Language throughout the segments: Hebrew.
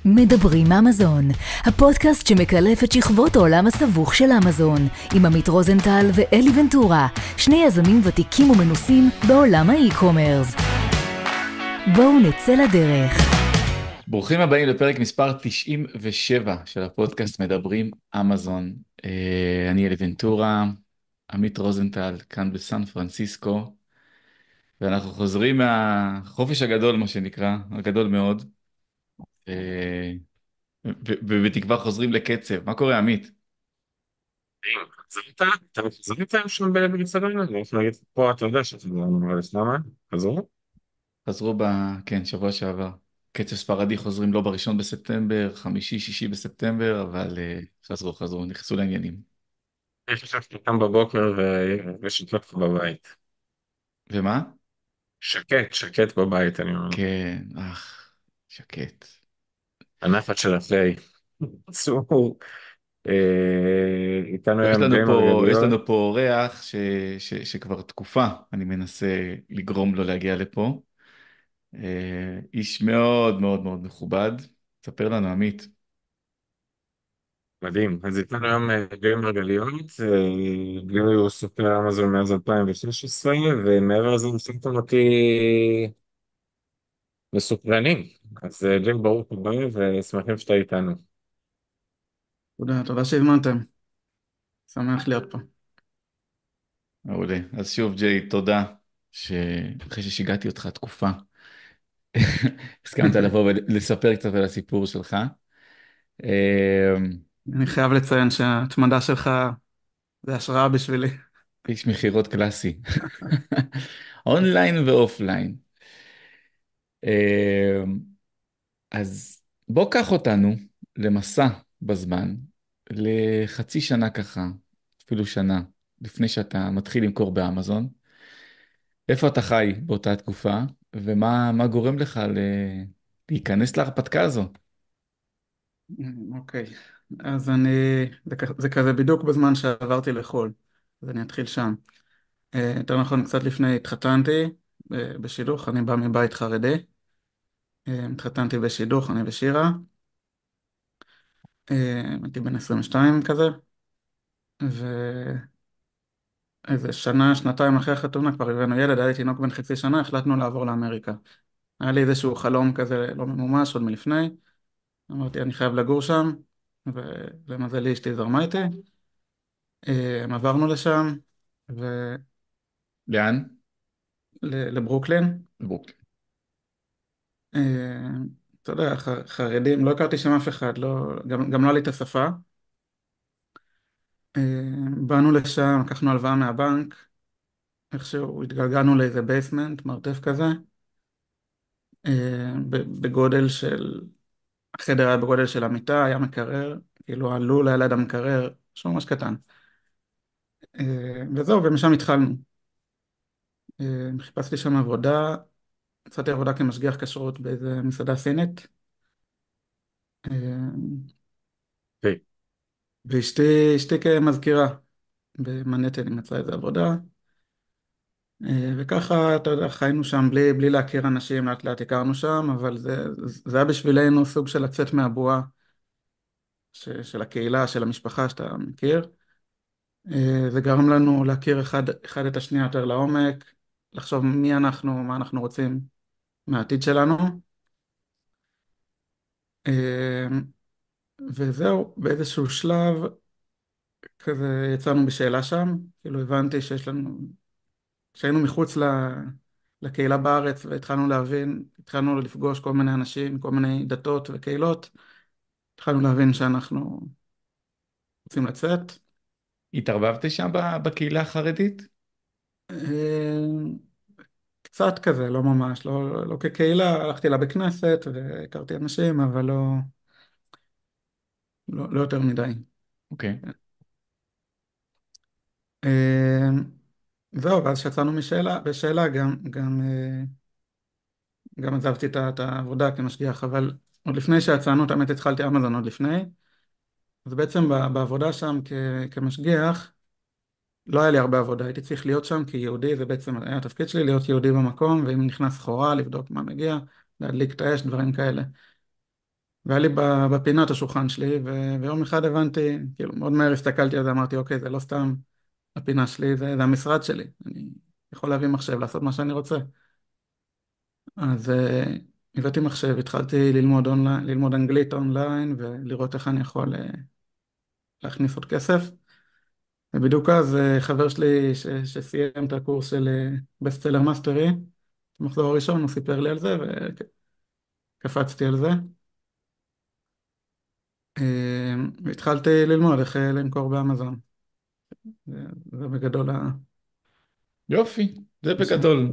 מדברים אמזון, הפודקאסט שמקלף את שכבות העולם הסבוך של אמזון, עם עמית רוזנטל ואלי ונטורה, שני יזמים ותיקים ומנוסים בעולם האי-קומרס. בואו נצא לדרך. ברוכים הבאים לפרק מספר 97 של הפודקאסט מדברים אמזון. אני אלי ונטורה, עמית רוזנטל, כאן בסן פרנסיסקו, ואנחנו חוזרים מהחופש הגדול, מה שנקרא, הגדול מאוד, אה, ובתקווה חוזרים לקצב. מה קורה, עמית? חזרת שם בברצלונה? אני רוצה להגיד, פה אתה יודע שאתה לא נראה לי למה? חזרו? חזרו כן, שבוע שעבר. קצב ספרדי חוזרים לא בראשון בספטמבר, חמישי, שישי בספטמבר, אבל חזרו, נכנסו לעניינים. יש עכשיו שאתה קם בבוקר ושקט לך בבית. ומה? שקט בבית, אני אומר. כן, שקט. הנחת של התה. צור. איתנו יש היום לנו גיא פה, יש מרגליות. לנו פה אורח שכבר תקופה אני מנסה לגרום לו להגיע לפה. איש מאוד מאוד מאוד מכובד. ספר לנו, עמית. מדהים. אז איתנו היום גיא מרגליות. גיא הוא סופר אמזון מאז 2016, ומעבר לזה הוא שמתם אותי מסוקרנים. אז גיא, ברוך הבא ושמחים שאתה איתנו. תודה שהזמנתם, שמח להיות פה. מעולה. אז שוב, ג'יי, תודה שאחרי ששיגעתי אותך תקופה, הסכמת לבוא ולספר קצת על הסיפור שלך. אה, אני חייב לציין שההתמדה שלך זה השראה בשבילי. איש מכירות קלאסי. אונליין ואופליין. אה, אז בוא קח אותנו למסע בזמן, לחצי שנה ככה, אפילו שנה, לפני שאתה מתחיל למכור באמזון. איפה אתה חי באותה תקופה, ומה גורם לך להיכנס להרפתקה הזו? אוקיי, אז זה כזה בדיוק בזמן שעברתי לחו"ל, אז אני אתחיל שם. יותר נכון, קצת לפני התחתנתי בשידוך, אני בא מבית חרדי. התחתנתי בשידוך, אני ושירה. הייתי בן 22 כזה, ואיזה שנה, שנתיים אחרי החתונה כבר הבאנו ילד, היה לי תינוק בן חצי שנה, החלטנו לעבור לאמריקה. היה לי איזשהו חלום כזה לא ממומש עוד מלפני, אמרתי אני חייב לגור שם, ולמזלי אשתי זרמה איתי. עברנו לשם, לאן? לברוקלין. בוא. אה, אתה יודע, חרדים, לא הכרתי שם אף אחד, גם לא היה לי את השפה. אה, באנו לשם, לקחנו הלוואה מהבנק, איכשהו התגלגלנו לאיזה בייסמנט, מרתף כזה, בגודל של, החדר היה בגודל של המיטה, היה מקרר, כאילו הלול היה ליד המקרר, משהו ממש קטן. וזהו, ומשם התחלנו. חיפשתי שם עבודה, מצאתי עבודה כמשגיח כשרות באיזה מסעדה סינית. אוקיי. ואשתי כמזכירה במנהטן, היא מצאה איזה עבודה. וככה, אתה יודע, חיינו שם בלי להכיר אנשים, לאט לאט הכרנו שם, אבל זה היה בשבילנו סוג של לצאת מהבועה של הקהילה, של המשפחה שאתה מכיר. זה גרם לנו להכיר אחד את השנייה יותר לעומק, לחשוב מי אנחנו, מה אנחנו רוצים מהעתיד שלנו. וזהו, באיזשהו שלב כזה יצאנו בשאלה שם, כאילו הבנתי שהיינו מחוץ לקהילה בארץ והתחלנו להבין, התחלנו לפגוש כל מיני אנשים, כל מיני דתות וקהילות, התחלנו להבין שאנחנו רוצים לצאת. התערבבת שם בקהילה החרדית? אה, קצת כזה, לא ממש, לא כקהילה, הלכתי לבית כנסת והכרתי אנשים, אבל לא יותר מדי. אוקיי. אה, זהו, ואז כשיצאנו בשאלה גם עזבתי את העבודה כמשגיח, אבל עוד לפני שיצאנו, האמת התחלתי אמזון עוד לפני, אז בעצם בעבודה שם כמשגיח, לא היה לי הרבה עבודה, הייתי צריך להיות שם כיהודי, זה בעצם היה התפקיד שלי להיות יהודי במקום, ואם נכנס סחורה, לבדוק מה מגיע, להדליק את האש, דברים כאלה. והיה לי בפינה את השולחן שלי, ויום אחד הבנתי, כאילו מאוד מהר הסתכלתי על זה, אמרתי, אוקיי, זה לא סתם הפינה שלי, זה המשרד שלי. אני יכול להביא מחשב, לעשות מה שאני רוצה. אז הבאתי מחשב, התחלתי ללמוד אונליין, ללמוד אנגלית אונליין, ולראות איך אני יכול להכניס עוד כסף. ובדיוק אז חבר שלי שסיים את הקורס של בסטסלר מאסטרי, במחזור הראשון, הוא סיפר לי על זה, וקפצתי על זה. והתחלתי ללמוד איך למכור באמזון. זה בגדול יופי, זה השם. בגדול.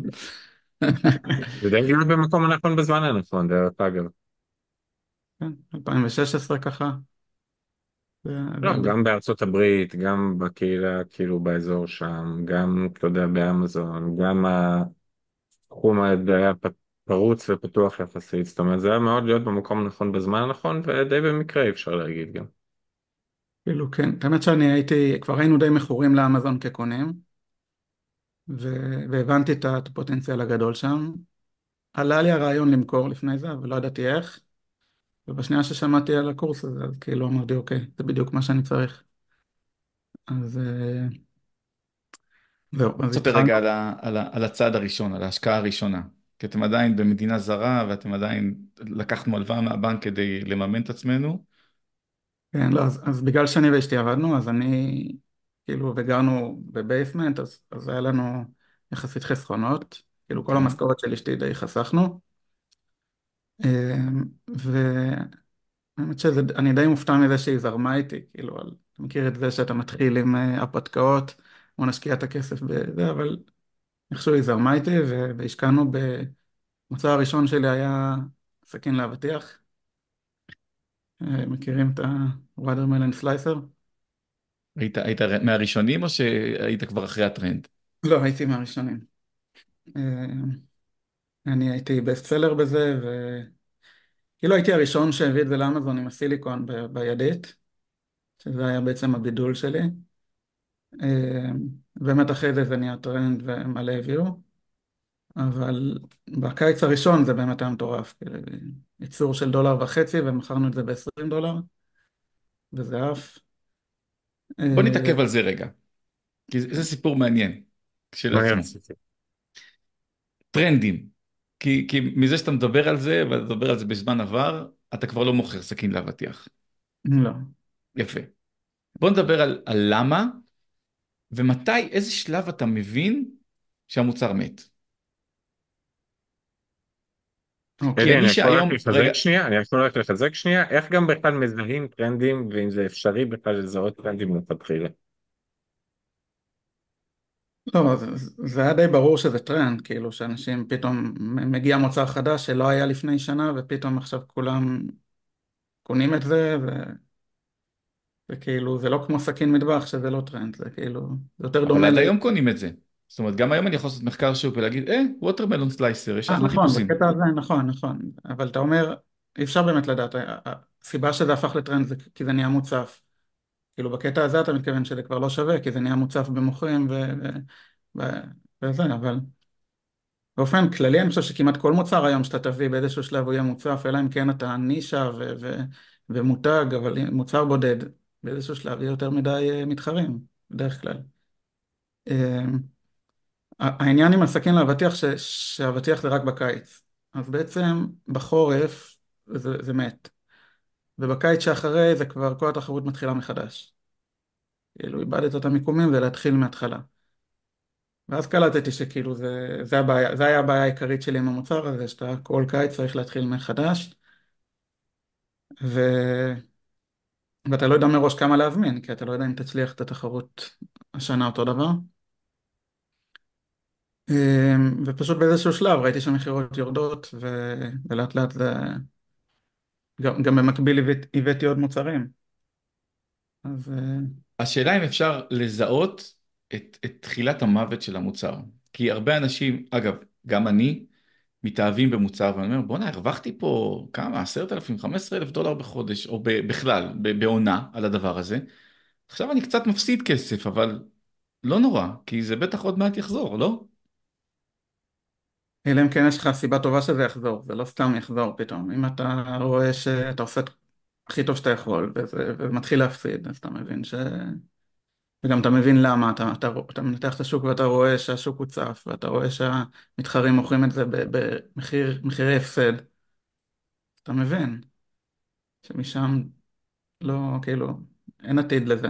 זה די להיות במקום הנכון בזמן הנכון, דרך אגב. כן, 2016 ככה. זה לא, גם בארצות הברית, גם בקהילה, כאילו באזור שם, גם, אתה יודע, באמזון, גם התחום הזה היה פרוץ ופתוח יחסית, זאת אומרת, זה היה מאוד להיות במקום הנכון בזמן הנכון, ודי במקרה אפשר להגיד גם. כאילו, כן, האמת שאני הייתי, כבר היינו די מכורים לאמזון כקונים, והבנתי את הפוטנציאל הגדול שם. עלה לי הרעיון למכור לפני זה, אבל לא ידעתי איך. ובשנייה ששמעתי על הקורס הזה, אז כאילו אמרתי, אוקיי, זה בדיוק מה שאני צריך. אז זהו, בוא אז נספר התחלנו. רגע על הצעד הראשון, על ההשקעה הראשונה. כי אתם עדיין במדינה זרה, ואתם עדיין לקחנו הלוואה מהבנק כדי לממן את עצמנו. כן, לא, אז בגלל שאני ואשתי עבדנו, אז אני, כאילו, וגרנו בבייסמנט, אז היה לנו יחסית חסכונות. כאילו, כל אוקיי. המשכורת של אשתי די חסכנו. האמת שאני די מופתע מזה שהיא זרמה איתי, כאילו, אתה מכיר את זה שאתה מתחיל עם הפתקאות, בוא נשקיע את הכסף בזה, אבל איכשהו היא זרמה איתי, והשקענו במוצר הראשון שלי היה סכין לאבטיח, מכירים את הווטרמלן סלייסר? היית מהראשונים או שהיית כבר אחרי הטרנד? לא, הייתי מהראשונים. אה, אני הייתי בסט סלר בזה, וכאילו הייתי הראשון שהביא את זה לאמזון עם הסיליקון בידית, שזה היה בעצם הבידול שלי. באמת אחרי זה נהיה טרנד ומלא הביאו, אבל בקיץ הראשון זה באמת היה מטורף, כאילו, ייצור של $1.50 ומכרנו את זה ב-$20, וזה עף. בוא אה, נתעכב על זה רגע, כי זה סיפור מעניין מעניין. כשלעצמו. טרנדים. כי מזה שאתה מדבר על זה, ואתה מדבר על זה בזמן עבר, אתה כבר לא מוכר סכין לאבטיח. לא. יפה. בוא נדבר על למה, ומתי, איזה שלב אתה מבין שהמוצר מת. כי אלי, אוקיי. אני אני יכול רק שהיום, רגע, לחזק שנייה? אני יכול רק לחזק שנייה? איך גם בכלל מזהים טרנדים, ואם זה אפשרי בכלל לזהות טרנדים מלכתחילה? לא, זה היה די ברור שזה טרנד, כאילו שאנשים פתאום מגיע מוצר חדש שלא היה לפני שנה, ופתאום עכשיו כולם קונים את זה, וכאילו זה לא כמו סכין מטבח שזה לא טרנד, זה כאילו, זה יותר אבל דומה עד היום קונים את זה. זאת אומרת, גם היום אני יכול לעשות מחקר שוק ולהגיד, ווטרמלון סלייסר, יש אחלה נכון, טיפוסים. בקטע הזה, נכון, נכון. אבל אתה אומר, אי אפשר באמת לדעת. הסיבה שזה הפך לטרנד זה כי זה נהיה מוצף. כאילו בקטע הזה אתה מתכוון שזה כבר לא שווה, כי זה נהיה מוצף במוכרים ו... וזה, אבל באופן כללי אני חושב שכמעט כל מוצר היום שאתה תביא באיזשהו שלב הוא יהיה מוצף, אלא אם כן אתה נישה ומותג, אבל מוצר בודד, באיזשהו שלב יהיה יותר מדי מתחרים, בדרך כלל. העניין עם הסכין לאבטיח שהאבטיח זה רק בקיץ. אז בעצם בחורף זה מת. ובקיץ שאחרי זה כבר כל התחרות מתחילה מחדש. כאילו איבדת את המיקומים ולהתחיל מההתחלה. ואז קלטתי שכאילו זה הבעיה, זה היה הבעיה העיקרית שלי עם המוצר הזה, שאתה כל קיץ צריך להתחיל מחדש, ו... ואתה לא יודע מראש כמה להזמין, כי אתה לא יודע אם תצליח את התחרות השנה אותו דבר. ופשוט באיזשהו שלב ראיתי שהמכירות יורדות, ולאט לאט זה... גם במקביל הבאתי עוד מוצרים. אז השאלה אם אפשר לזהות את תחילת המוות של המוצר. כי הרבה אנשים, אגב, גם אני, מתאהבים במוצר, ואני אומר, בוא'נה, הרווחתי פה כמה, 10,000, 15,000 דולר בחודש, או בכלל, בעונה על הדבר הזה. עכשיו אני קצת מפסיד כסף, אבל לא נורא, כי זה בטח עוד מעט יחזור, לא? אלא אם כן יש לך סיבה טובה שזה יחזור, זה לא סתם יחזור פתאום. אם אתה רואה שאתה עושה את הכי טוב שאתה יכול, וזה מתחיל להפסיד, אז אתה מבין וגם אתה מבין למה, אתה מנתח את השוק ואתה רואה שהשוק הוצף, ואתה רואה שהמתחרים מוכרים את זה במחירי הפסד, אתה מבין שמשם לא, כאילו, אין עתיד לזה.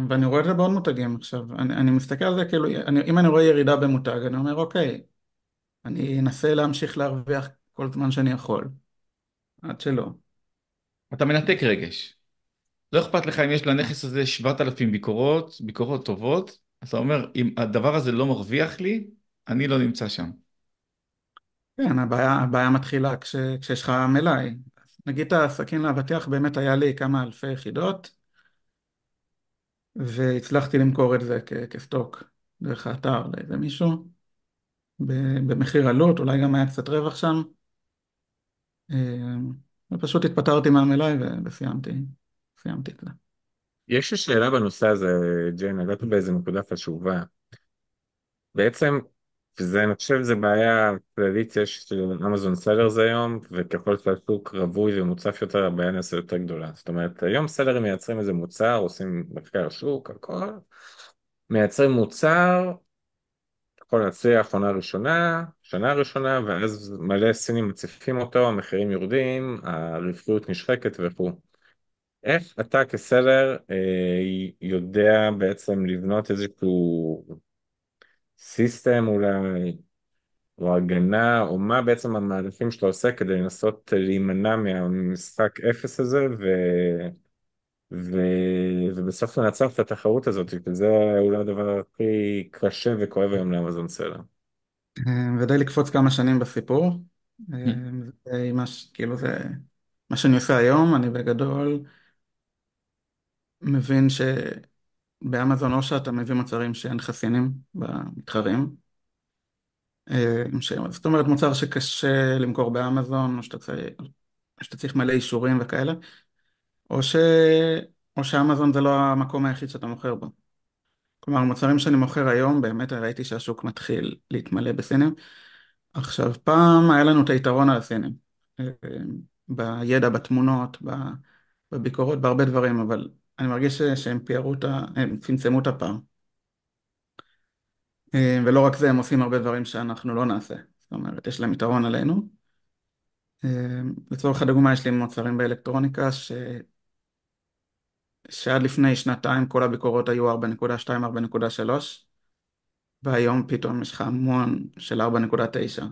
ואני רואה את זה בעוד מותגים עכשיו, אני מסתכל על זה כאילו, אם אני רואה ירידה במותג, אני אומר אוקיי, אני אנסה להמשיך להרוויח כל זמן שאני יכול, עד שלא. אתה מנתק רגש. לא אכפת לך אם יש לנכס הזה 7,000 ביקורות, ביקורות טובות, אז אתה אומר, אם הדבר הזה לא מרוויח לי, אני לא נמצא שם. כן, הבעיה מתחילה כשיש לך מלאי. נגיד את הסכין לאבטיח, באמת היה לי כמה אלפי יחידות, והצלחתי למכור את זה כסטוק דרך האתר לאיזה מישהו, במחיר עלות, אולי גם היה קצת רווח שם, ופשוט התפטרתי מהמלאי וסיימתי את זה. יש לי שאלה בנושא הזה, ג'יין, נגעת באיזה נקודה חשובה. בעצם, אני חושב שזה בעיה כללית, יש של אמזון סלרס היום, וככל שהשוק רווי ומוצף יותר, הבעיה נעשה יותר גדולה. זאת אומרת, היום סלרים מייצרים איזה מוצר, עושים מחקר שוק, הכל, מייצרים מוצר, יכול להצליח עונה ראשונה, שנה ראשונה, ואז מלא סינים מציפים אותו, המחירים יורדים, הרווחיות נשחקת וכו'. איך אתה כסלר יודע בעצם לבנות איזשהו סיסטם אולי, או הגנה, או מה בעצם המהלכים שאתה עושה כדי לנסות להימנע מהמשחק אפס הזה, ו... ובסוף לנצח את התחרות הזאת, כי זה אולי הדבר הכי קשה וכואב היום לאמזון סלר. ודי לקפוץ כמה שנים בסיפור. כאילו זה מה שאני עושה היום, אני בגדול מבין שבאמזון או שאתה מביא מוצרים שאין חסיינים במתחרים, זאת אומרת מוצר שקשה למכור באמזון, או שאתה צריך מלא אישורים וכאלה, או ש... או שאמזון זה לא המקום היחיד שאתה מוכר בו. כלומר, המוצרים שאני מוכר היום, באמת ראיתי שהשוק מתחיל להתמלא בסינים. עכשיו, פעם היה לנו את היתרון על הסינים, אה, בידע, בתמונות, בביקורות, בהרבה דברים, אבל אני מרגיש שהם הם צמצמו את הפעם. ולא רק זה, הם עושים הרבה דברים שאנחנו לא נעשה. זאת אומרת, יש להם יתרון עלינו. לצורך הדוגמה, יש לי מוצרים באלקטרוניקה שעד לפני שנתיים כל הביקורות היו 4.2, 4.3, והיום פתאום יש לך המון של 4.9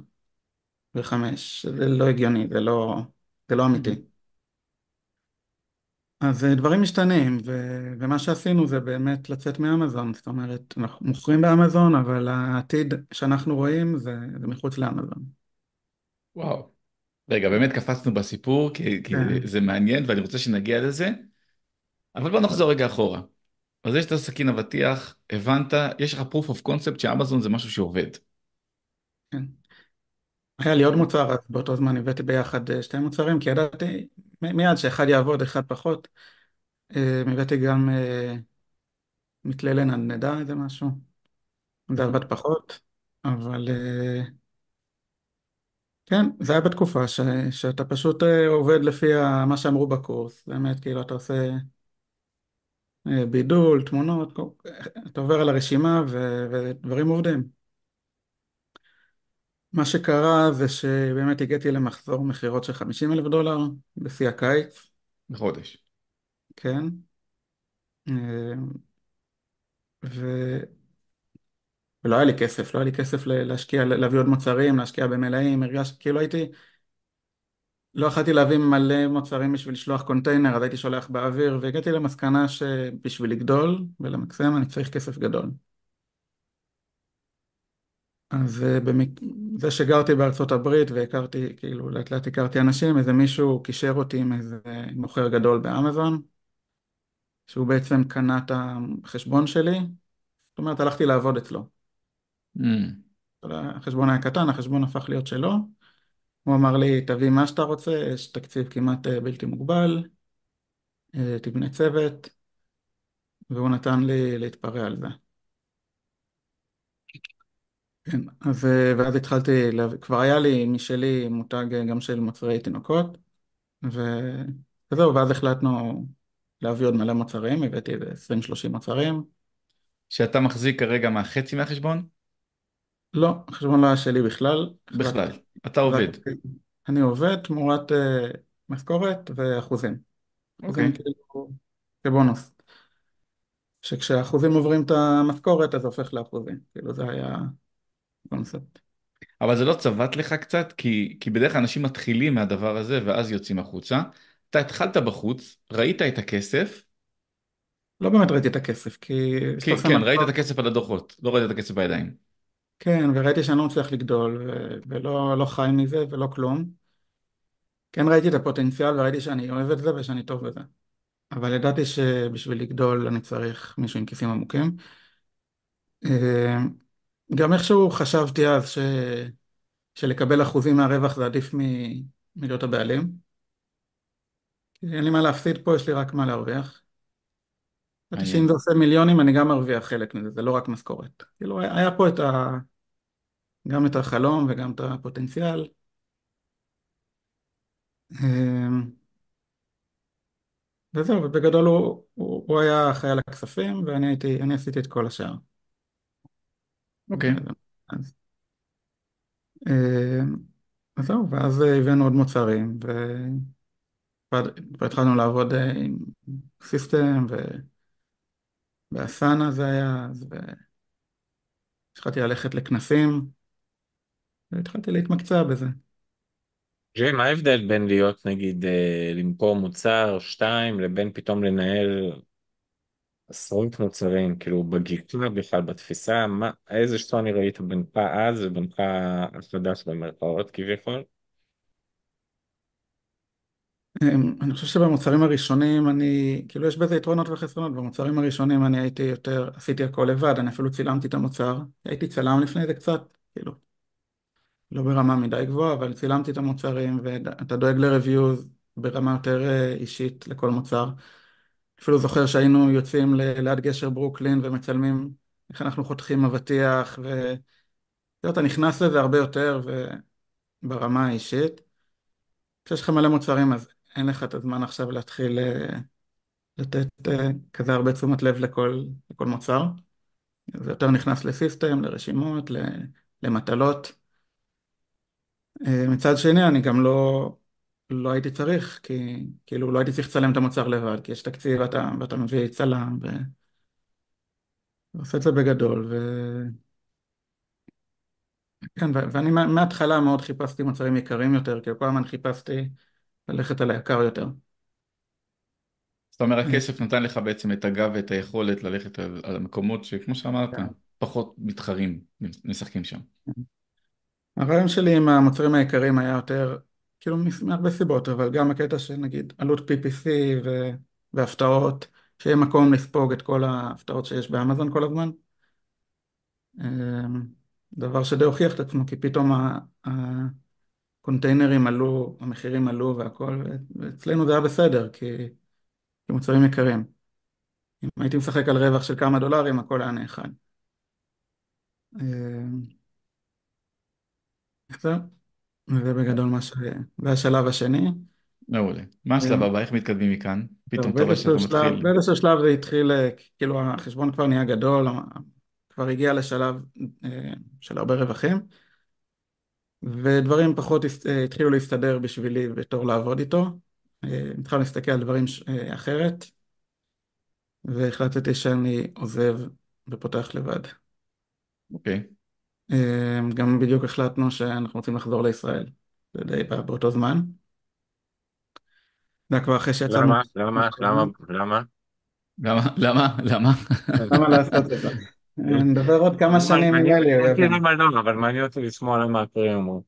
ו-5. זה לא הגיוני, זה לא אמיתי. אז דברים משתנים, ומה שעשינו זה באמת לצאת מאמזון. זאת אומרת, אנחנו מוכרים באמזון, אבל העתיד שאנחנו רואים זה מחוץ לאמזון. וואו. רגע, באמת קפצנו בסיפור, כי כן, זה מעניין ואני רוצה שנגיע לזה, אבל בוא נחזור רגע אחורה. אז יש את הסכין אבטיח, הבנת, יש לך proof of concept שאמזון זה משהו שעובד. כן. היה לי עוד מוצר, אז באותו זמן הבאתי ביחד שתי מוצרים, כי ידעתי מיד שאחד יעבוד, אחד פחות. הבאתי גם מתללן על נדע, איזה משהו. זה עבד פחות, אבל כן, זה היה בתקופה שאתה פשוט עובד לפי מה שאמרו בקורס. באמת, כאילו, אתה עושה בידול, תמונות, אתה עובר על הרשימה ודברים עובדים. מה שקרה זה שבאמת הגעתי למחזור מכירות של $50,000 בשיא הקיץ, בחודש. כן. אה, ו... ולא היה לי כסף, לא היה לי כסף להשקיע, להביא עוד מוצרים, להשקיע במלאים, הרגשתי, כאילו לא יכולתי להביא מלא מוצרים בשביל לשלוח קונטיינר, אז הייתי שולח באוויר, והגעתי למסקנה שבשביל לגדול ולמקסם אני צריך כסף גדול. אז זה שגרתי בארצות הברית והכרתי, כאילו לאט לאט הכרתי אנשים, איזה מישהו קישר אותי עם איזה מוכר גדול באמזון, שהוא בעצם קנה את החשבון שלי, זאת אומרת הלכתי לעבוד אצלו. Mm. החשבון היה קטן, החשבון הפך להיות שלו, הוא אמר לי תביא מה שאתה רוצה, יש תקציב כמעט בלתי מוגבל, תבנה צוות, והוא נתן לי להתפרע על זה. כן, אז ואז התחלתי, כבר היה לי משלי מותג גם של מוצרי תינוקות, וזהו, ואז החלטנו להביא עוד מלא מוצרים, הבאתי איזה 20-30 מוצרים. שאתה מחזיק כרגע מהחצי מהחשבון? לא, החשבון לא היה שלי בכלל, בכלל, אתה עובד. החלטתי, אני עובד תמורת משכורת ואחוזים. אחוזים אוקיי. כאילו כבונוס. שכשהאחוזים עוברים את המשכורת אז זה הופך לאחוזים. כאילו זה היה קונספט. אבל זה לא צבט לך קצת? כי בדרך כלל אנשים מתחילים מהדבר הזה ואז יוצאים החוצה. אתה התחלת בחוץ, ראית את הכסף, לא באמת ראיתי את הכסף, כי כשאתה עושה כן, ראית את משכורת, הכסף על הדוחות, לא ראית את הכסף בידיים. כן, וראיתי שאני לא מצליח לגדול, ולא לא חי מזה ולא כלום. כן ראיתי את הפוטנציאל וראיתי שאני אוהב את זה ושאני טוב בזה. אבל ידעתי שבשביל לגדול אני צריך מישהו עם כיסים עמוקים. אה, גם איכשהו חשבתי אז שלקבל אחוזים מהרווח זה עדיף מלהיות הבעלים. כי אין לי מה להפסיד פה, יש לי רק מה להרוויח. ידעתי שאם זה מעניין. עושה מיליונים אני גם מרוויח חלק מזה, זה לא רק משכורת. כאילו היה פה גם את החלום וגם את הפוטנציאל. אה, וזהו, ובגדול הוא היה אחראי על הכספים אני עשיתי את כל השאר. אוקיי. אז, אה, אז זהו, ואז הבאנו עוד מוצרים והתחלנו לעבוד עם סיסטם ואסנה זה היה, אז התחלתי ללכת לכנסים והתחלתי להתמקצע בזה. ג'יי, מה ההבדל בין להיות נגיד למכור מוצר שתיים לבין פתאום לנהל עשרות מוצרים, כאילו בגישה בכלל, בתפיסה, איזה שוני ראית בינך אז ובינך החדש במרכאות כביכול? אני חושב שבמוצרים הראשונים כאילו יש בזה יתרונות וחסרונות, במוצרים הראשונים אני הייתי יותר, עשיתי הכל לבד, אני אפילו צילמתי את המוצר, הייתי צלם לפני זה קצת, כאילו, לא ברמה מדי גבוהה, אבל צילמתי את המוצרים ואתה דואג לרוויוז ברמה יותר אישית לכל מוצר. אפילו זוכר שהיינו יוצאים ליד גשר ברוקלין ומצלמים איך אנחנו חותכים אבטיח, ואתה נכנס לזה הרבה יותר ברמה האישית. כשיש לך מלא מוצרים אז אין לך את הזמן עכשיו להתחיל לתת כזה הרבה תשומת לב לכל מוצר. זה יותר נכנס לסיסטם, לרשימות, למטלות. מצד שני, אני גם לא הייתי צריך, כי כאילו לא הייתי צריך לצלם את המוצר לבד, כי יש תקציב ואתה מביא צלם ועושה את זה בגדול. כן, ואני מההתחלה מאוד חיפשתי מוצרים יקרים יותר, כי כל הזמן חיפשתי ללכת על היקר יותר. זאת אומרת, אה, הכסף נתן לך בעצם את הגב ואת היכולת ללכת על המקומות שכמו שאמרת, כן. פחות מתחרים משחקים שם. הרעיון שלי עם המוצרים היקרים היה יותר, כאילו מהרבה סיבות, אבל גם הקטע של נגיד עלות PPC והפתעות, שיהיה מקום לספוג את כל ההפתעות שיש באמזון כל הזמן. אמ, דבר שדי הוכיח את עצמו, כי פתאום הקונטיינרים עלו, המחירים עלו והכל, ואצלנו זה היה בסדר, כי מוצרים יקרים. אם הייתי משחק על רווח של כמה דולרים, הכל היה נאכל. אמ, זהו, זה בגדול זה השלב השני. מעולה. מה השלב הבא? איך מתקדמים מכאן? פתאום אתה רואה שאתה מתחיל... באיזשהו שלב זה התחיל, כאילו החשבון כבר נהיה גדול, כבר הגיע לשלב של הרבה רווחים, ודברים פחות התחילו להסתדר בשבילי בתור לעבוד איתו. התחלנו להסתכל על דברים אחרת, והחלטתי שאני עוזב ופותח לבד. אוקיי. גם בדיוק החלטנו שאנחנו רוצים לחזור לישראל, זה די באותו זמן. זה היה כבר אחרי שיצאנו. למה? למה? למה? למה? למה? למה לעשות את זה? נדבר עוד כמה שנים עם אלי, הוא אותי יבין. למה לא, אבל מעניין אותי לשמוע למה האחרים אמרו.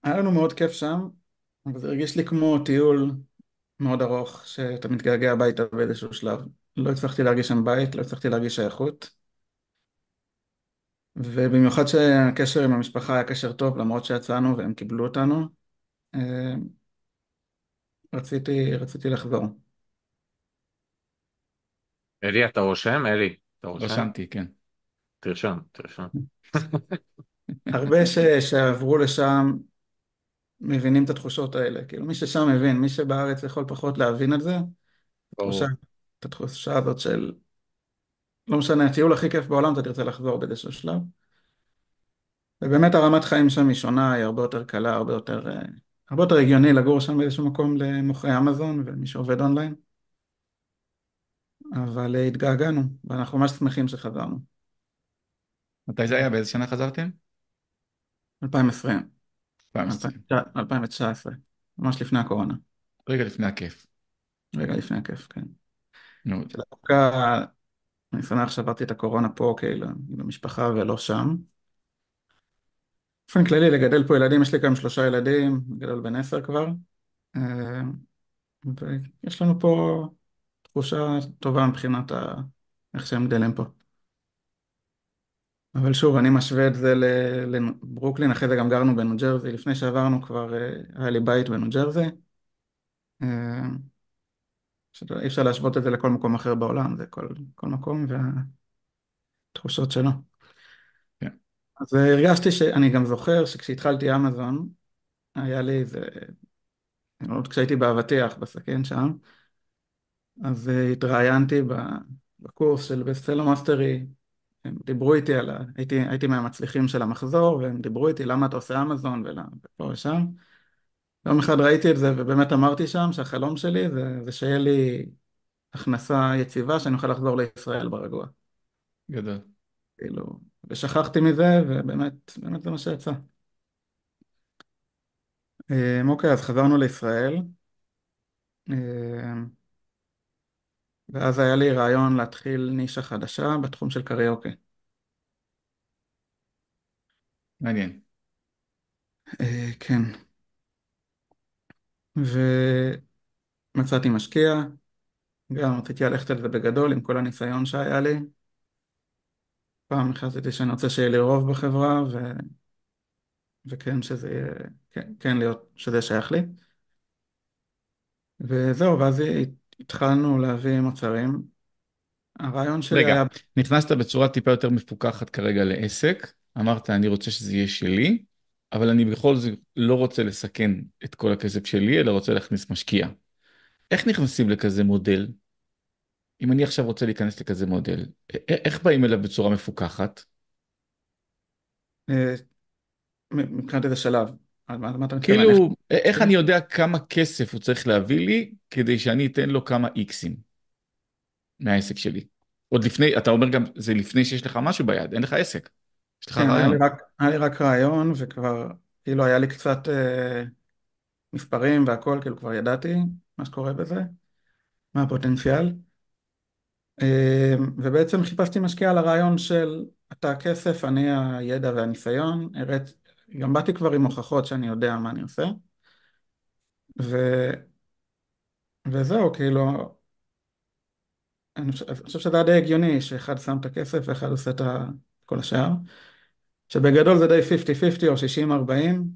היה לנו מאוד כיף שם, אבל זה הרגיש לי כמו טיול מאוד ארוך, שאתה מתגעגע הביתה באיזשהו שלב. לא הצלחתי להרגיש שם בית, לא הצלחתי להרגיש שייכות, ובמיוחד שהקשר עם המשפחה היה קשר טוב, למרות שיצאנו והם קיבלו אותנו, אה, רציתי לחזור. אלי, אתה רושם? אלי, אתה רושם? רשמתי, כן. תרשום, תרשום. הרבה שעברו לשם מבינים את התחושות האלה. כאילו מי ששם מבין, מי שבארץ יכול פחות להבין את זה, תחושה, ברור. את התחושה הזאת של לא משנה, הטיול הכי כיף בעולם, אתה תרצה לחזור באיזשהו שלב. ובאמת הרמת חיים שם היא שונה, היא הרבה יותר קלה, הרבה יותר הגיוני לגור שם באיזשהו מקום למוכרי אמזון ומי שעובד אונליין. אבל התגעגענו, ואנחנו ממש שמחים שחזרנו. מתי זה היה? באיזה שנה חזרתם? 2020, 2020. 2019, ממש לפני הקורונה, רגע לפני הכיף. רגע לפני הכיף, כן. נו, שדווקא אני שמח שעברתי את הקורונה פה, כאילו, עם המשפחה ולא שם. באופן כללי, לגדל פה ילדים, יש לי גם 3 ילדים, גדול בן 10 כבר, אה, ויש לנו פה תחושה טובה מבחינת איך שהם גדלים פה. אבל שוב, אני משווה את זה לברוקלין, אחרי זה גם גרנו בניו ג'רזי, לפני שעברנו כבר היה לי בית בניו ג'רזי. אה, אי אפשר להשוות את זה לכל מקום אחר בעולם, זה כל מקום והתחושות שלו. כן. אז הרגשתי שאני גם זוכר שכשהתחלתי אמזון, היה לי איזה, עוד כשהייתי באבטיח, בסכין שם, אז התראיינתי בקורס של בסטלו מאסטרי, הם דיברו איתי הייתי מהמצליחים של המחזור, והם דיברו איתי למה אתה עושה אמזון ופה ושם. יום אחד ראיתי את זה ובאמת אמרתי שם שהחלום שלי זה שיהיה לי הכנסה יציבה שאני אוכל לחזור לישראל ברגוע. גדול. כאילו, ושכחתי מזה ובאמת באמת זה מה שיצא. אוקיי, אז חזרנו לישראל, אה, ואז היה לי רעיון להתחיל נישה חדשה בתחום של קריוקי. מעניין. כן, ומצאתי משקיע, גם רציתי ללכת על זה בגדול עם כל הניסיון שהיה לי. פעם החלטתי שאני רוצה שיהיה לי רוב בחברה וכן שזה יהיה, כן להיות, שזה שייך לי. וזהו, ואז התחלנו להביא מוצרים. הרעיון שלי רגע, היה, נכנסת בצורה טיפה יותר מפוקחת כרגע לעסק, אמרת אני רוצה שזה יהיה שלי, אבל אני בכל זאת לא רוצה לסכן את כל הכסף שלי, אלא רוצה להכניס משקיע. איך נכנסים לכזה מודל? אם אני עכשיו רוצה להיכנס לכזה מודל, איך באים אליו בצורה מפוקחת? אה, מבחינת איזה שלב, על מה אתה מתכוון? איך... כאילו, איך אני יודע כמה כסף הוא צריך להביא לי, כדי שאני אתן לו כמה איקסים מהעסק שלי? עוד לפני, אתה אומר גם, זה לפני שיש לך משהו ביד, אין לך עסק, יש לך כן, רעיון. היה לי רק רעיון, וכבר, כאילו היה לי קצת מספרים והכל, כאילו כבר ידעתי מה שקורה בזה, מה הפוטנציאל. ובעצם חיפשתי משקיע על הרעיון של אתה הכסף, אני הידע והניסיון, גם באתי כבר עם הוכחות שאני יודע מה אני עושה, ו... וזהו, כאילו, אני חושב שזה היה די הגיוני שאחד שם את הכסף ואחד עושה את כל השאר, שבגדול זה די 50-50 או 60-40,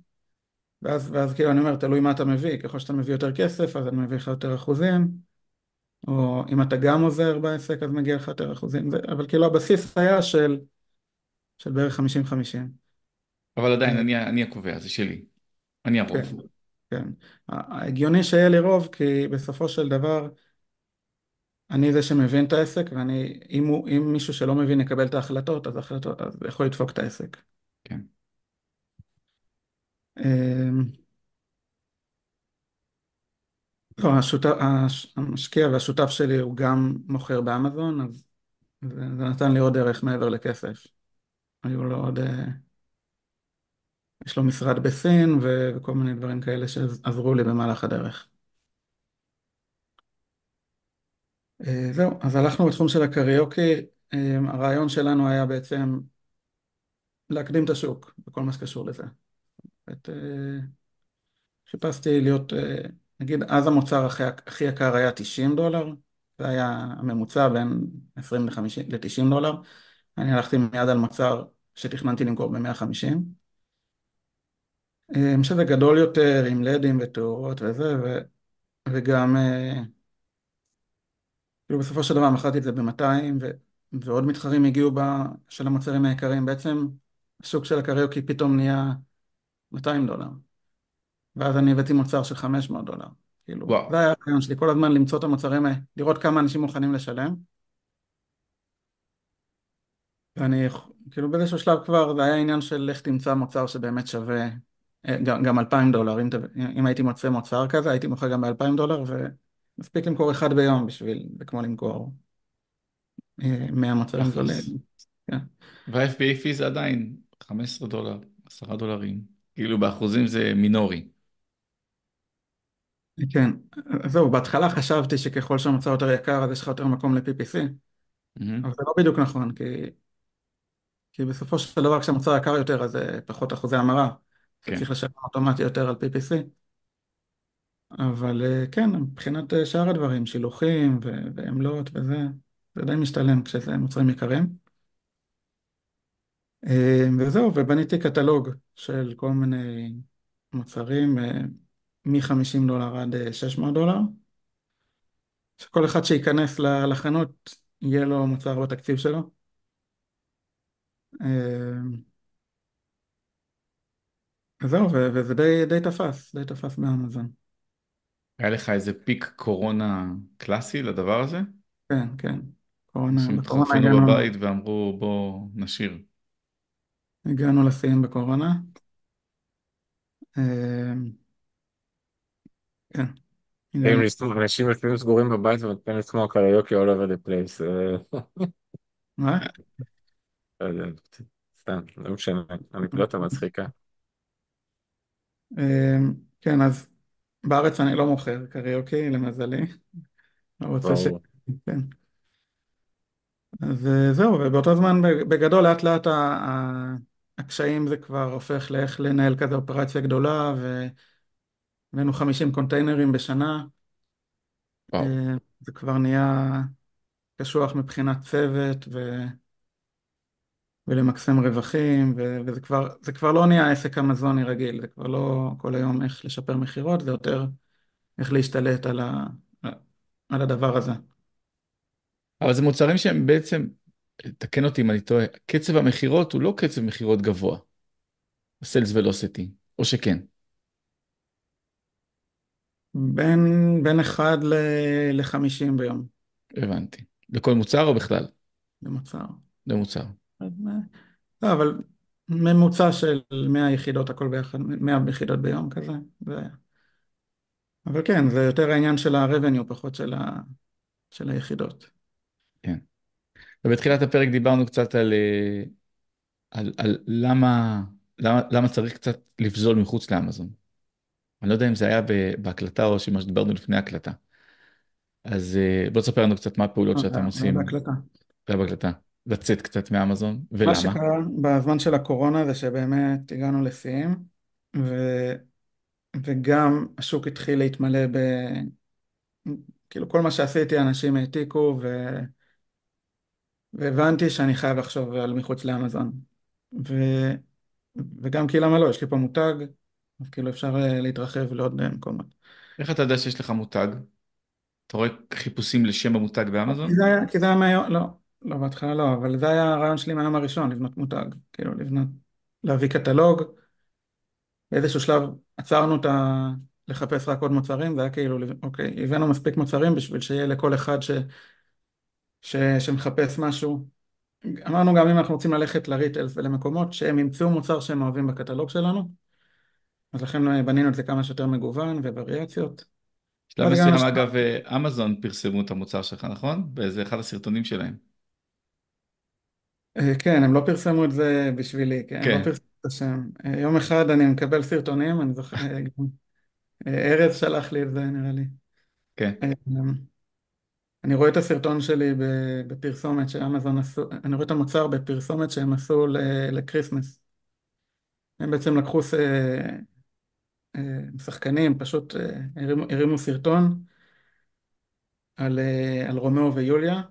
ואז כאילו אני אומר, תלוי מה אתה מביא, ככל שאתה מביא יותר כסף, אז אני מביא לך יותר אחוזים, או אם אתה גם עוזר בעסק, אז מגיע לך יותר אחוזים, אבל כאילו הבסיס היה של בערך 50-50. אבל עדיין, אני הקובע, זה שלי, אני כן, הרוב. כן. ההגיוני שיהיה לי רוב, כי בסופו של דבר, אני זה שמבין את העסק, אם מישהו שלא מבין יקבל את ההחלטות, אז הוא יכול לדפוק את העסק. כן. אמ, לא, המשקיע והשותף שלי הוא גם מוכר באמזון, אז זה נתן לי עוד ערך מעבר לכסף. היו לו עוד, יש לו משרד בסין וכל מיני דברים כאלה שעזרו לי במהלך הדרך. זהו, אז הלכנו בתחום של הקריוקי. הרעיון שלנו היה בעצם להקדים את השוק בכל מה שקשור לזה. את, חיפשתי להיות, נגיד אז המוצר הכי יקר היה $90, זה היה הממוצע בין 20 ל-$90. אני הלכתי מיד על מוצר שתכננתי למכור ב-150, שזה גדול יותר עם לדים ותאורות וזה, וגם כאילו בסופו של דבר מכרתי את זה ב-200, ועוד מתחרים הגיעו של המוצרים היקרים, בעצם השוק של הקריוקי פתאום נהיה $200, ואז אני הבאתי מוצר של $500, כאילו, וואו. זה היה הרעיון שלי, כל הזמן למצוא את המוצרים האלה, לראות כמה אנשים מוכנים לשלם, ואני, כאילו באיזשהו שלב כבר, זה היה עניין של איך תמצא מוצר שבאמת שווה גם $2,000, אם הייתי מוצא מוצר כזה, הייתי מוכר גם $2,000, ומספיק למכור אחד ביום בשביל, זה כמו למכור 100 מוצרים זולים. תכלס. כן. וה-FBA fee זה עדיין $15, $10, כאילו באחוזים זה מינורי. כן, זהו, בהתחלה חשבתי שככל שהמוצר יותר יקר אז יש לך יותר מקום ל-PPC, מהמם. אבל זה לא בדיוק נכון, כי בסופו של דבר כשהמוצר יקר יותר אז זה פחות אחוזי המרה, אתה כן. צריך לשלם אוטומטי יותר על PPC, אבל כן, מבחינת שאר הדברים, שילוחים ועמלות וזה, זה די משתלם כשזה מוצרים יקרים. וזהו, ובניתי קטלוג של כל מיני מוצרים, מ-$50 עד $600, שכל אחד שייכנס לחנות יהיה לו מוצר בתקציב שלו. וזהו, וזה די תפס, די תפס באמזון. היה לך איזה פיק קורונה קלאסי לדבר הזה? כן, כן. אנשים בקורונה התחרפנו בבית ואמרו בוא נשאיר. הגענו לשיאים בקורונה. אה, כן, הגענו. אנשים לפעמים סגורים בבית ומתחילים לשמוע קריוקי all over the place. מה? לא יודע, סתם, לא משנה, אנקדוטה מצחיקה. אה, כן, אז בארץ אני לא מוכר קריוקי, למזלי. לא רוצה ברור. כן. אז זהו, ובאותו זמן בגדול לאט לאט הקשיים זה כבר הופך לאיך לנהל כזה אופרציה גדולה, והבאנו 50 קונטיינרים בשנה. וואו. זה כבר נהיה קשוח מבחינת צוות ולמקסם רווחים, זה כבר לא נהיה עסק אמזוני רגיל, זה כבר לא כל היום איך לשפר מכירות, זה יותר איך להשתלט על הדבר הזה. אבל זה מוצרים שהם בעצם, תקן אותי אם אני טועה, קצב המכירות הוא לא קצב מכירות גבוה, ה-sales velocity, או שכן, בין 1 ל-50 ביום הבנתי. לכל מוצר או בכלל? למוצר. למוצר. לא, אבל ממוצע של 100 יחידות, הכל ביחד, 100 יחידות ביום כזה. אבל כן, זה יותר העניין של ה-revenue, פחות של היחידות. כן. ובתחילת הפרק דיברנו קצת על למה צריך קצת לפזול מחוץ לאמזון. אני לא יודע אם זה היה בהקלטה או שמה שדיברנו לפני ההקלטה. אז בוא תספר לנו קצת מה הפעולות שאתם זה היה עושים, בהקלטה. זה היה בהקלטה, לצאת קצת מאמזון, מה ולמה? שקרה בזמן של הקורונה זה שבאמת הגענו לשיאים, וגם השוק התחיל להתמלא כאילו כל מה שעשיתי אנשים העתיקו, והבנתי שאני חייב לחשוב על מחוץ לאמזון. ו... וגם כי למה לא, יש לי פה מותג, אז כאילו אפשר להתרחב לעוד מקומות. איך אתה יודע שיש לך מותג? אתה רואה חיפושים לשם המותג באמזון? כי זה היה מהיום, לא, לא בהתחלה לא, אבל זה היה הרעיון שלי מהיום הראשון, לבנות מותג, כאילו לבנות, להביא קטלוג, באיזשהו שלב עצרנו לחפש רק עוד מוצרים, זה היה כאילו, אוקיי, הבאנו מספיק מוצרים בשביל שיהיה לכל אחד שמחפש משהו. אמרנו גם אם אנחנו רוצים ללכת לריטלס ולמקומות שהם ימצאו מוצר שהם אוהבים בקטלוג שלנו, אז לכן בנינו את זה כמה שיותר מגוון ובריאציות. בשלב ואז הגענו מסוים, אגב, אמזון פרסמו את המוצר שלך, נכון? באיזה אחד הסרטונים שלהם. כן, הם לא פרסמו את זה בשבילי, כן, הם לא כן, פרסמו את השם. יום אחד אני מקבל סרטונים, אני זוכר, ארז שלח לי את זה נראה לי. כן. אה, אני רואה את הסרטון שלי בפרסומת שאמזון עשו, אני רואה את המוצר בפרסומת שהם עשו לקריסמס. הם בעצם לקחו שחקנים, פשוט הרימו סרטון על רומאו ויוליה.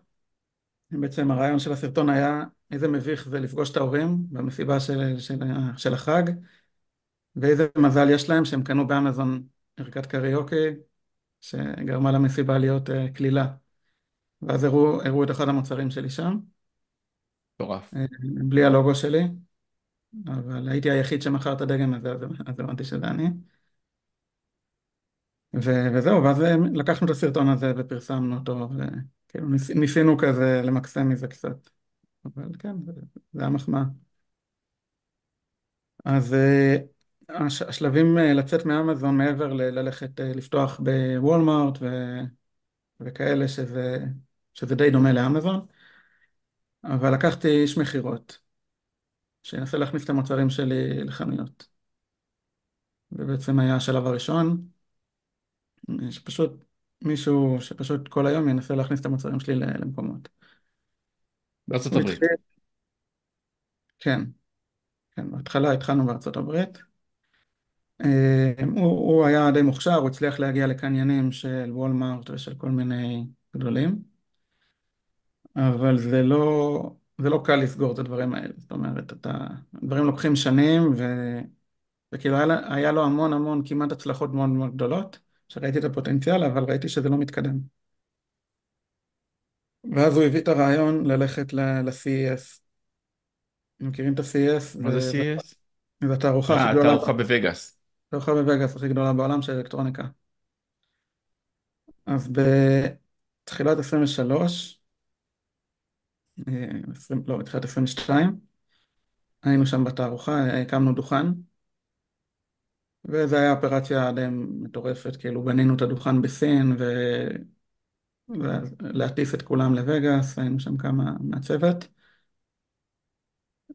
בעצם הרעיון של הסרטון היה איזה מביך זה לפגוש את ההורים במסיבה של החג, ואיזה מזל יש להם שהם קנו באמזון ערכת קריוקי שגרמה למסיבה להיות קלילה. ואז הראו את אחד המוצרים שלי שם. מטורף. בלי הלוגו שלי, אבל הייתי היחיד שמכר את הדגם הזה, אז הבנתי שזה אני. וזהו, ואז לקחנו את הסרטון הזה ופרסמנו אותו, וכאילו ניסינו כזה למקסם מזה קצת. אבל כן, זה היה מחמאה. אז השלבים לצאת מאמזון מעבר ללכת לפתוח בוולמארט וכאלה שזה די דומה לאמזון, אבל לקחתי איש מכירות שינסה להכניס את המוצרים שלי לחנויות. ובעצם היה השלב הראשון, שפשוט מישהו שפשוט כל היום ינסה להכניס את המוצרים שלי למקומות. בארצות הוא הברית. התחיל, כן, כן, בהתחלה התחלנו בארצות הברית. הוא היה די מוכשר, הוא הצליח להגיע לקניינים של וולמארט ושל כל מיני גדולים, אבל זה לא קל לסגור את הדברים האלה. זאת אומרת, הדברים לוקחים שנים, וכאילו היה לו המון המון כמעט הצלחות מאוד מאוד גדולות, שראיתי את הפוטנציאל, אבל ראיתי שזה לא מתקדם. ואז הוא הביא את הרעיון ללכת ל-CES. מכירים את ה-CES? מה זה CES? זו התערוכה הכי גדולה, תערוכה בווגאס. התערוכה בווגאס הכי גדולה בעולם של אלקטרוניקה. אז בתחילת 23, לא, בתחילת 22, היינו שם בתערוכה, הקמנו דוכן, וזו הייתה אופרציה די מטורפת, כאילו בנינו את הדוכן בסין, ולהטיס את כולם לווגאס, היינו שם כמה מהצוות,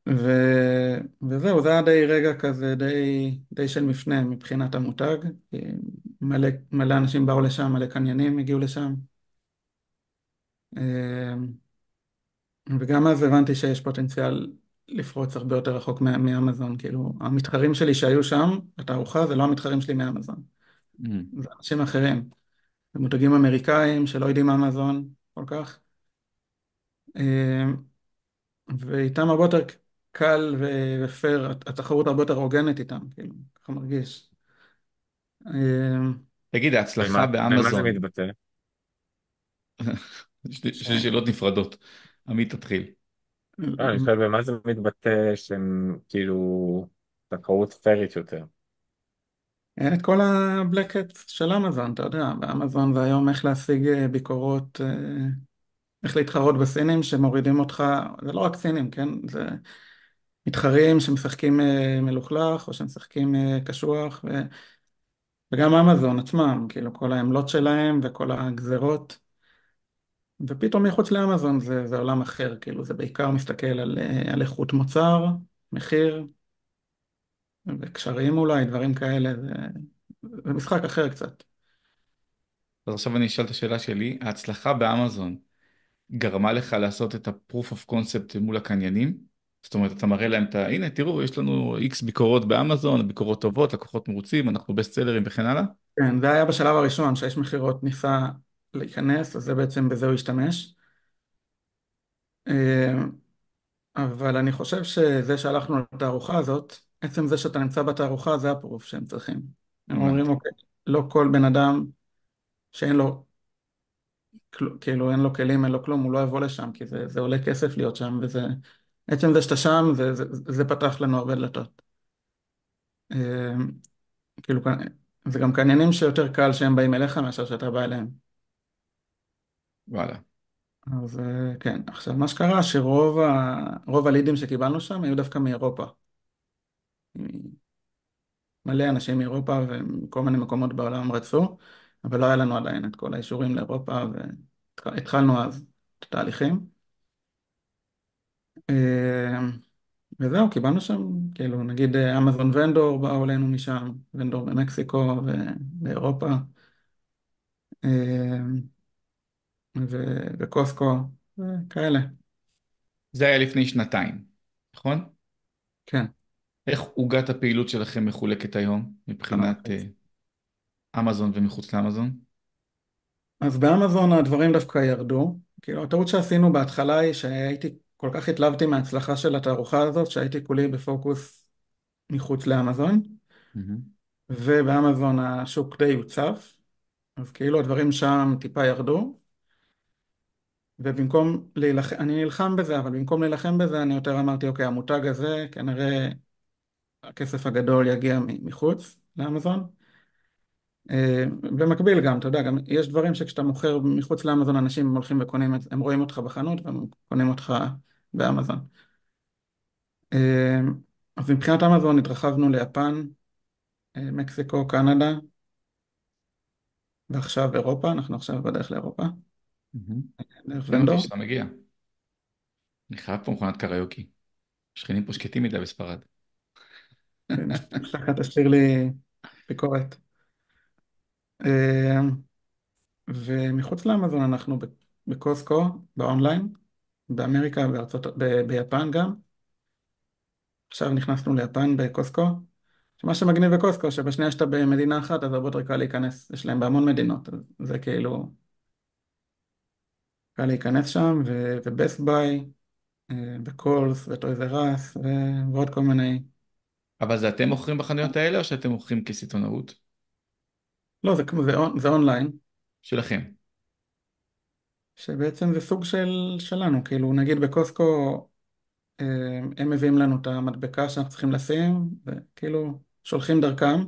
ו... וזהו, זה היה די רגע כזה, די של מפנה מבחינת המותג, כי מלא אנשים באו לשם, מלא קניינים הגיעו לשם. וגם אז הבנתי שיש פוטנציאל לפרוץ הרבה יותר רחוק מאמזון, כאילו המתחרים שלי שהיו שם בתערוכה זה לא המתחרים שלי מאמזון, Mm. זה אנשים אחרים, זה מותגים אמריקאים שלא יודעים אמזון כל כך, אה, ואיתם הרבה יותר קל ופייר, התחרות הרבה יותר הוגנת איתם, כאילו, ככה מרגיש. אה, תגיד, ההצלחה במה זה באמזון, מתבטא? יש לי שאלות נפרדות. עמית, תתחיל. לא, אני חושב במה זה מתבטא שהם כאילו תחרות פיירית יותר. אין את כל הבלקט של אמזון, אתה יודע, באמזון זה היום איך להשיג ביקורות, איך להתחרות בסינים שמורידים אותך, זה לא רק סינים, כן? זה מתחרים שמשחקים מלוכלך או שמשחקים קשוח, וגם אמזון עצמם, כאילו כל העמלות שלהם וכל הגזרות, ופתאום מחוץ לאמזון זה עולם אחר, כאילו זה בעיקר מסתכל על איכות מוצר, מחיר וקשרים אולי, דברים כאלה, זה משחק אחר קצת. אז עכשיו אני אשאל את השאלה שלי. ההצלחה באמזון גרמה לך לעשות את ה-proof of concept מול הקניינים? זאת אומרת, אתה מראה להם הנה, תראו, יש לנו X ביקורות באמזון, ביקורות טובות, לקוחות מרוצים, אנחנו בסט סלרים וכן הלאה. כן, זה היה בשלב הראשון, שיש מכירות ניסה להיכנס, אז זה בעצם בזה הוא השתמש. אה, אבל אני חושב שזה שהלכנו לתערוכה הזאת, עצם זה שאתה נמצא בתערוכה זה הפרוף שהם צריכים. הם אומרים, הבנתי. אוקיי, לא כל בן אדם שאין לו, כאילו אין לו כלים, אין לו כלום, הוא לא יבוא לשם, כי זה עולה כסף להיות שם, וזה, עצם זה שאתה שם, זה פתח לנו הרבה דלתות. אה, כאילו, זה גם קניינים שיותר קל שהם באים אליך מאשר שאתה בא אליהם. וואלה. אז כן, עכשיו מה שקרה רוב הלידים שקיבלנו שם היו דווקא מאירופה. מלא אנשים מאירופה ומכל מיני מקומות בעולם רצו, אבל לא היה לנו עדיין את כל האישורים לאירופה והתחלנו אז את התהליכים. אה, וזהו, קיבלנו שם, כאילו נגיד אמזון ונדור באו אלינו משם, ונדור במקסיקו ובאירופה, אה, וקוסקו, כאלה, זה היה לפני שנתיים, נכון? כן. איך עוגת הפעילות שלכם מחולקת היום מבחינת אמזון ומחוץ לאמזון? אז באמזון הדברים דווקא ירדו. כאילו, הטעות שעשינו בהתחלה היא כל כך התלהבתי מההצלחה של התערוכה הזאת, שהייתי כולי בפוקוס מחוץ לאמזון, מהמם. ובאמזון השוק די הוצף, אז כאילו הדברים שם טיפה ירדו, ובמקום להילחם, אני נלחם בזה, אבל במקום להילחם בזה, אני יותר אמרתי, אוקיי, המותג הזה, כנראה הכסף הגדול יגיע מחוץ לאמזון. במקביל גם, אתה יודע, גם יש דברים שכשאתה מוכר מחוץ לאמזון, אנשים הולכים וקונים, הם רואים אותך בחנות והם קונים אותך באמזון. אז מבחינת אמזון התרחבנו ליפן, מקסיקו, קנדה, ועכשיו אירופה, אנחנו עכשיו בדרך לאירופה, מהמם. דרך לא מרגיש ונדור. שאתה מגיע. אני חייב פה מכונת קריוקי. השכנים פה שקטים מדי בספרד. משלחת תשאיר לי ביקורת. ומחוץ לאמזון אנחנו בקוסקו, באונליין, באמריקה, ביפן גם. עכשיו נכנסנו ליפן בקוסקו. שמה שמגניב בקוסקו, שבשנייה שאתה במדינה אחת, אז הרבה יותר קל להיכנס. יש להם בהמון מדינות, אז זה כאילו קל להיכנס שם, ובסט ביי, וקולס, וטויז אר אס, ועוד כל מיני. אבל זה אתם מוכרים בחנויות האלה או שאתם מוכרים כסיטונאות? לא, זה אונליין, שלכם. שבעצם זה סוג שלנו, כאילו נגיד בקוסקו, הם מביאים לנו את המדבקה שאנחנו צריכים לשים, וכאילו שולחים דרכם,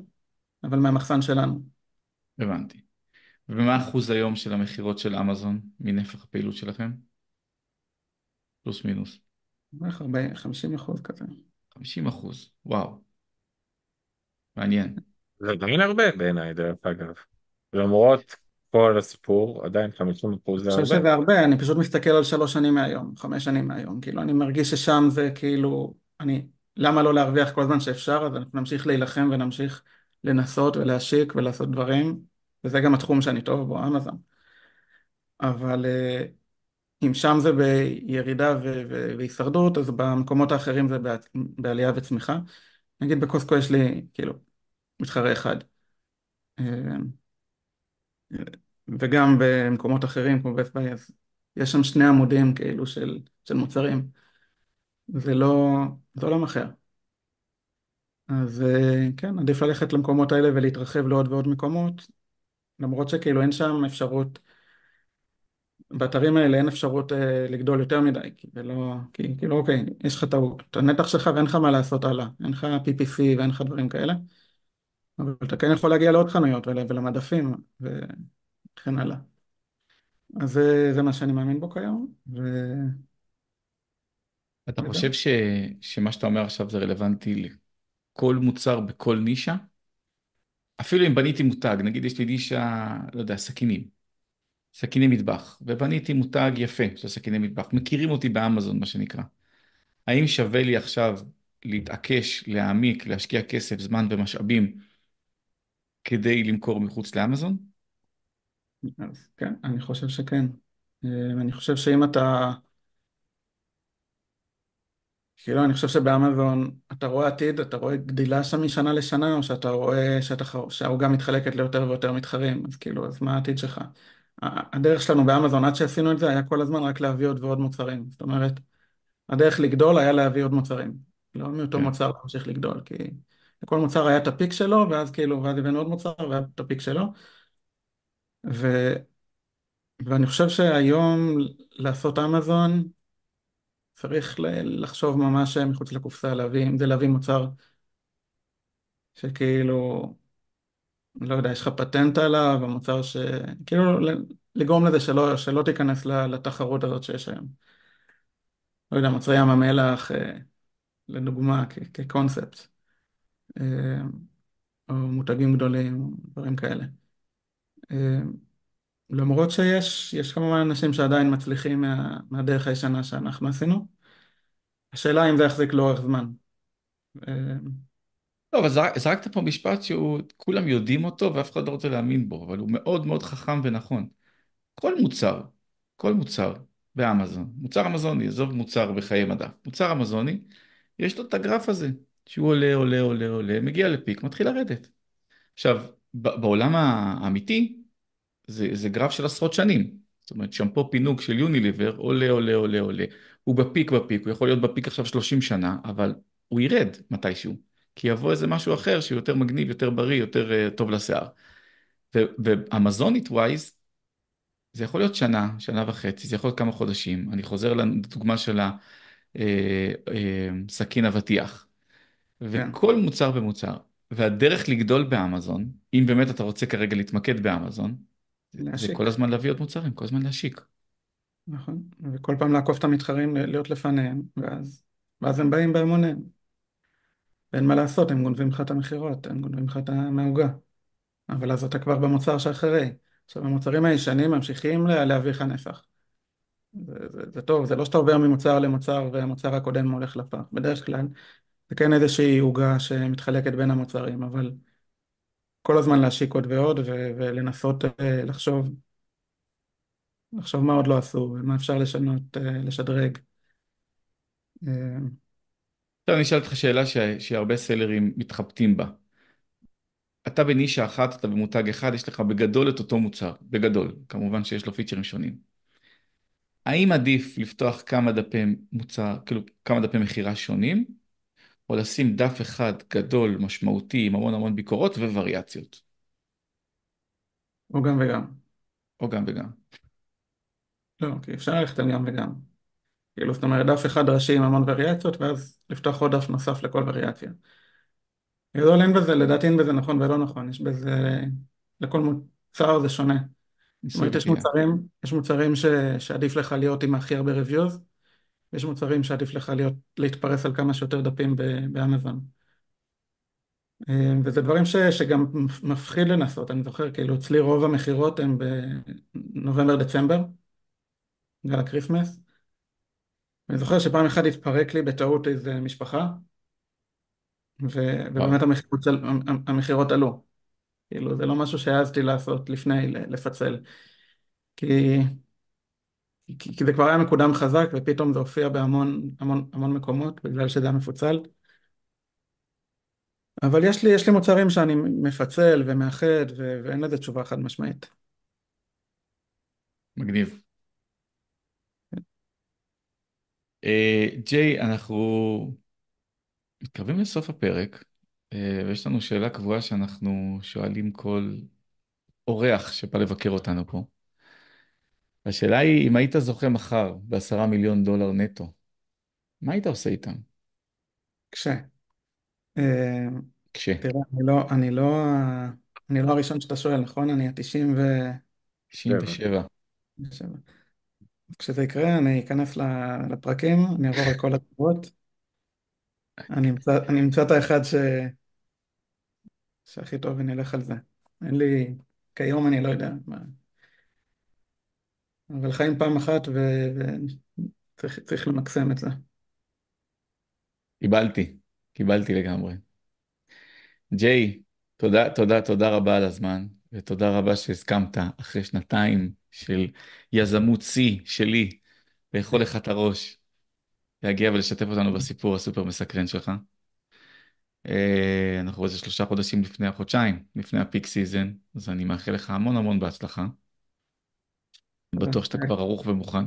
אבל מהמחסן שלנו. הבנתי. ומה אחוז היום של המכירות של אמזון מנפח הפעילות שלכם? פלוס מינוס. בערך 40, 50% כזה. 50%. וואו. מעניין. זה עדיין הרבה בעיניי, דרך אגב. למרות כל הסיפור, עדיין 50% אני זה חושב הרבה. שזה הרבה, אני פשוט מסתכל על 3 שנים מהיום, 5 שנים מהיום, כאילו אני מרגיש ששם זה כאילו, למה לא להרוויח כל זמן שאפשר, אז אנחנו נמשיך להילחם ונמשיך לנסות ולהשיק ולעשות דברים, וזה גם התחום שאני טוב בו, אמזון. אבל אם שם זה בירידה והישרדות, אז במקומות האחרים זה בעלייה וצמיחה. נגיד בקוסקו יש לי כאילו מתחרה אחד. אה, וגם במקומות אחרים כמו בסט ביי, אז יש שם 2 עמודים כאילו של מוצרים. זה לא עולם אחר. אז כן, עדיף ללכת למקומות האלה ולהתרחב לעוד ועוד מקומות, למרות שכאילו אין שם אפשרות, באתרים האלה אין אפשרות לגדול יותר מדי, כי זה לא, כי כאילו אוקיי, יש לך את הנתח שלך ואין לך מה לעשות הלאה, אין לך PPC ואין לך דברים כאלה, אבל אתה כן יכול להגיע לעוד חנויות ולמדפים וכן הלאה. אז זה מה שאני מאמין בו כיום, אתה וזהו. חושב שמה שאתה אומר עכשיו זה רלוונטי לכל מוצר בכל נישה? אפילו אם בניתי מותג, נגיד יש לי נישה, לא יודע, סכינים. סכיני מטבח, ובניתי מותג יפה של סכיני מטבח. מכירים אותי באמזון, מה שנקרא. האם שווה לי עכשיו להתעקש, להעמיק, להשקיע כסף, זמן ומשאבים כדי למכור מחוץ לאמזון? אז כן, אני חושב שכן. אני חושב שאם אתה, כאילו, אני חושב שבאמזון אתה רואה עתיד, אתה רואה גדילה שם משנה לשנה, או שאתה רואה שהעוגה מתחלקת ליותר ויותר מתחרים, אז כאילו, אז מה העתיד שלך? הדרך שלנו באמזון, עד שעשינו את זה, היה כל הזמן רק להביא עוד ועוד מוצרים. זאת אומרת, הדרך לגדול היה להביא עוד מוצרים. לא מאותו כן. מוצר להמשיך לגדול, כי לכל מוצר היה את הפיק שלו, ואז כאילו, ואז הבאנו עוד מוצר, והיה את הפיק שלו. ו... ואני חושב שהיום לעשות אמזון, צריך לחשוב ממש מחוץ לקופסה, אם זה להביא מוצר שכאילו, לא יודע, יש לך פטנט עליו, המוצר כאילו לגרום לזה שלא תיכנס לתחרות הזאת שיש היום. לא יודע, מוצרי ים המלח, לדוגמה, כקונספט, אה, או מותגים גדולים, דברים כאלה. אה, למרות יש כמובן אנשים שעדיין מצליחים מהדרך הישנה שאנחנו עשינו. השאלה אם זה יחזיק לאורך זמן. אה, לא, אבל זרקת פה משפט שהוא, כולם יודעים אותו ואף אחד לא רוצה להאמין בו, אבל הוא מאוד מאוד חכם ונכון. כל מוצר, כל מוצר באמזון, מוצר אמזוני, עזוב מוצר בחיי מדף, מוצר אמזוני, יש לו את הגרף הזה, שהוא עולה, עולה, עולה, עולה, מגיע לפיק, מתחיל לרדת. עכשיו, בעולם האמיתי, זה גרף של עשרות שנים. זאת אומרת, שמפו פינוק של יוניליבר עולה, עולה, עולה, עולה. הוא בפיק בפיק, הוא יכול להיות בפיק עכשיו 30 שנה, אבל הוא ירד מתישהו. כי יבוא איזה משהו אחר שהוא יותר מגניב, יותר בריא, יותר טוב לשיער. ואמזונית ווייז, זה יכול להיות שנה, שנה וחצי, זה יכול להיות כמה חודשים. אני חוזר לדוגמה של סכין אבטיח. כן, וכל מוצר ומוצר. והדרך לגדול באמזון, אם באמת אתה רוצה כרגע להתמקד באמזון, זה כל להשיק, הזמן להביא עוד מוצרים, כל הזמן להשיק. נכון, וכל פעם לעקוף את המתחרים, להיות לפניהם, ואז הם באים בהמוניהם. ואין מה לעשות, הם גונבים לך את המכירות, הם גונבים לך את המעוגה. אבל אז אתה כבר במוצר שאחרי. עכשיו, המוצרים הישנים ממשיכים להביא לך נפח. זה טוב, זה לא שאתה עובר ממוצר למוצר והמוצר הקודם הולך לפח. בדרך כלל זה כן איזושהי עוגה שמתחלקת בין המוצרים, אבל כל הזמן להשיק עוד ועוד ולנסות לחשוב מה עוד לא עשו ומה אפשר לשנות, לשדרג. אה, עכשיו אני אשאל אותך שאלה שהרבה סלרים מתחבטים בה. אתה בנישה אחת, אתה במותג אחד, יש לך בגדול את אותו מוצר, בגדול, כמובן שיש לו פיצ'רים שונים. האם עדיף לפתוח כמה דפי מוצר, כאילו כמה דפי מכירה שונים, או לשים דף אחד גדול, משמעותי, עם המון המון ביקורות ווריאציות, או גם וגם. או גם וגם? לא, כי אפשר ללכת על גם וגם. כאילו, זאת אומרת, דף אחד ראשי עם המון וריאציות, ואז לפתוח עוד דף נוסף לכל וריאציה. בגדול אין בזה, לדעתי אין בזה נכון ולא נכון, יש בזה, לכל מוצר זה שונה. זאת ניסוי אומרת, וטעייה. יש מוצרים שעדיף לך להיות עם הכי הרבה reviews, ויש מוצרים שעדיף לך להתפרס על כמה שיותר דפים באמזון. וזה דברים שגם מפחיד לנסות, אני זוכר, כאילו אצלי רוב המכירות הם בנובמבר-דצמבר, בגלל הקריסמס. אני זוכר שפעם אחת התפרק לי בטעות איזה משפחה, וואו. ובאמת המכירות עלו. כאילו זה לא משהו שהעזתי לעשות לפני, לפצל. כי, כי זה כבר היה מקודם חזק, ופתאום זה הופיע בהמון המון, המון מקומות, בגלל שזה היה מפוצל. אבל יש לי מוצרים שאני מפצל ומאחד, ואין לזה תשובה חד משמעית. מגניב. ג'יי, אנחנו מתקרבים לסוף הפרק, ויש לנו שאלה קבועה שאנחנו שואלים כל אורח שבא לבקר אותנו פה. השאלה היא, אם היית זוכה מחר ב$10 מיליון נטו, מה היית עושה איתם? כש... אה, כש... תראה, אני לא הראשון שאתה שואל, נכון? אני ה-97. 7. 97. כשזה יקרה, אני אכנס לפרקים, אני אעבור על כל התגובות, אני אמצא את האחד שהכי טוב ונלך על זה. אין לי, כיום אני לא יודע, אבל חיים פעם אחת וצריך למקסם את זה. קיבלתי, קיבלתי לגמרי. ג'יי, תודה, תודה, תודה רבה על הזמן, ותודה רבה שהסכמת אחרי שנתיים של יזמות שיא שלי, לאכול לך את הראש, להגיע ולשתף אותנו בסיפור הסופר מסקרן שלך. אנחנו איזה 3 חודשים לפני החודשיים, לפני הפיק סיזן, אז אני מאחל לך המון המון בהצלחה. אני תודה. בטוח שאתה כבר ערוך ומוכן.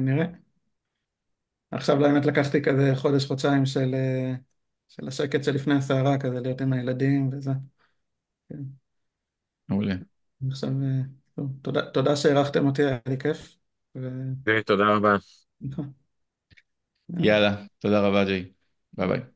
נראה. עכשיו באמת לקחתי כזה חודש, חודשיים של השקט שלפני הסערה, כזה להיות עם הילדים וזה. כן. מעולה. עכשיו, טוב, תודה שהערכתם אותי, היה לי כיף. ו... תודה רבה. נכון. יאללה. יאללה, תודה רבה ג'יי. ביי ביי.